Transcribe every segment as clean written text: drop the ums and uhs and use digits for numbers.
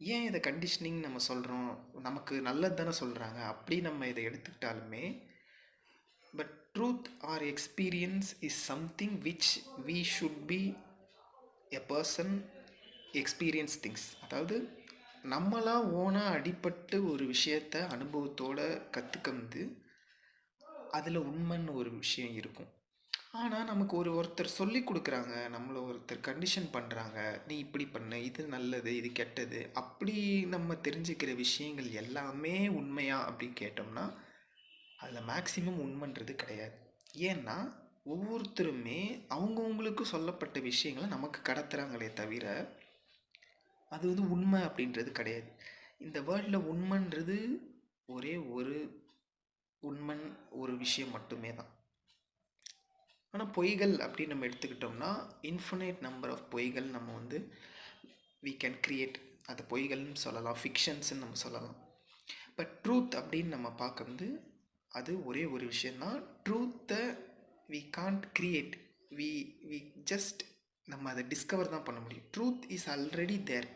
ஏன் இதை கண்டிஷனிங் நம்ம சொல்கிறோம்? நமக்கு நல்லது தானே சொல்கிறாங்க. அப்படி நம்ம இதை எடுத்துக்கிட்டாலுமே, but truth or experience is something which we should be a person experience things. அதாவது நம்மளாக ஓனாக அடிபட்டு ஒரு விஷயத்தை அனுபவத்தோடு கற்றுக்கந்து அதில் உண்மைன்னு ஒரு விஷயம் இருக்கும். ஆனால் நமக்கு ஒருத்தர் சொல்லி கொடுக்குறாங்க, நம்மளை ஒருத்தர் கண்டிஷன் பண்ணுறாங்க, நீ இப்படி பண்ணு, இது நல்லது, இது கெட்டது, அப்படி நம்ம தெரிஞ்சுக்கிற விஷயங்கள் எல்லாமே உண்மையா அப்படின்னு கேட்டோம்னா அதில் மேக்சிமம் உண்மைன்றது கிடையாது. ஏன்னா ஒவ்வொருத்தருமே அவங்கவுங்களுக்கு சொல்லப்பட்ட விஷயங்களை நமக்கு கடத்துகிறாங்களே தவிர அது வந்து உண்மை அப்படின்றது கிடையாது. இந்த வேர்ல்டில் உண்மைன்றது ஒரே ஒரு உண்மைன்னு ஒரு விஷயம் மட்டுமே தான். ஆனால் பொய்கள் அப்படின்னு நம்ம எடுத்துக்கிட்டோம்னா இன்ஃபினைட் நம்பர் ஆஃப் பொய்கள் நம்ம வந்து வி கேன் கிரியேட். அது பொய்கள்னு சொல்லலாம், ஃபிக்ஷன்ஸ்ன்னு நம்ம சொல்லலாம். பட் ட்ரூத் அப்படின்னு நம்ம பார்க்குறது அது ஒரே ஒரு விஷயந்தான். ட்ரூத்தை we can't create, we we just நம்ம அதை டிஸ்கவர் தான் பண்ண முடியும். Truth is already there.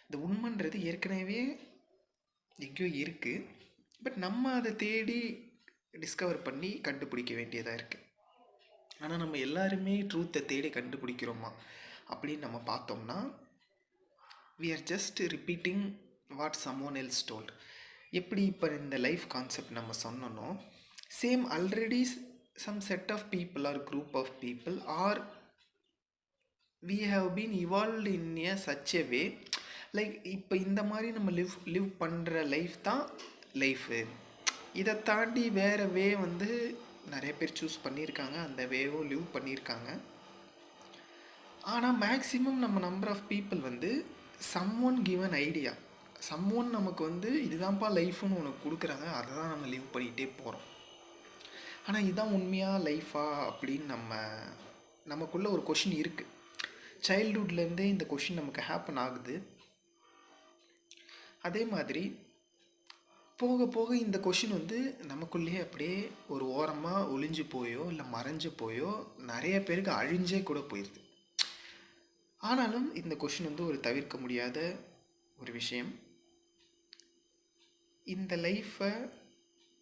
இந்த உண்மைன்றது ஏற்கனவே எங்கேயோ இருக்குது, பட் நம்ம அதை தேடி டிஸ்கவர் பண்ணி கண்டுபிடிக்க வேண்டியதாக இருக்குது. ஆனால் நம்ம எல்லாருமே ட்ரூத்தை தேடி கண்டுபிடிக்கிறோமா அப்படின்னு நம்ம பார்த்தோம்னா we are just repeating what someone else told. எப்படி இப்போ இந்த லைஃப் கான்செப்ட் நம்ம சொன்னோன்னோ same already some set of people or group of people or we have been evolved in a such a way like இப்போ இந்த மாதிரி நம்ம live பண்ணுற லைஃப் தான் லைஃபு. இதை தாண்டி வேறு வே வந்து நிறைய பேர் சூஸ் பண்ணியிருக்காங்க, அந்த வேவும் லிவ் பண்ணியிருக்காங்க. ஆனால் மேக்ஸிமம் நம்ம நம்பர் ஆஃப் பீப்புள் வந்து சம்ஒன் கிவன் ஐடியா, சம்ஒன் நமக்கு வந்து இதுதான்ப்பா லைஃப்னு உனக்கு கொடுக்குறாங்க, அதை தான் நம்ம லிவ் பண்ணிகிட்டே போகிறோம். ஆனால் இதுதான் உண்மையாக லைஃபா அப்படின்னு நமக்குள்ளே ஒரு கொஷின் இருக்குது. சைல்ட்ஹுட்லேருந்தே இந்த கொஷின் நமக்கு ஹேப்பன் ஆகுது. அதே மாதிரி போக போக இந்த கொஷின் வந்து நமக்குள்ளேயே அப்படியே ஒரு ஓரமாக ஒளிஞ்சு போயோ இல்லை மறைஞ்சு போயோ நிறைய பேருக்கு அழிஞ்சே கூட போயிடுது. ஆனாலும் இந்த கொஷின் வந்து ஒரு தவிர்க்க முடியாத ஒரு விஷயம். இந்த லைஃப்பை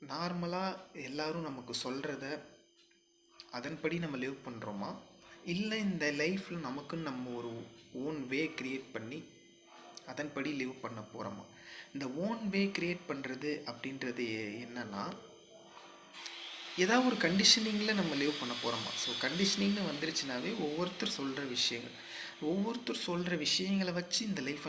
நார்மலாக எல்லோரும் நமக்கு சொல்கிறத அதன்படி நம்ம லிவ் பண்ணுறோமா, இல்லை இந்த லைஃப்பில் நமக்குன்னு நம்ம ஒரு ஓன் வே க்ரியேட் பண்ணி அதன்படி லிவ் பண்ண போகிறோமா? இந்த ஓன் வே க்ரியேட் பண்ணுறது அப்படின்றது என்னென்னா ஏதாவது ஒரு கண்டிஷனிங்கில் நம்ம லிவ் பண்ண போகிறோமா? ஸோ கண்டிஷனிங்னு வந்துருச்சுனாவே ஒவ்வொருத்தர் சொல்கிற விஷயங்களை வச்சு இந்த லைஃப்பை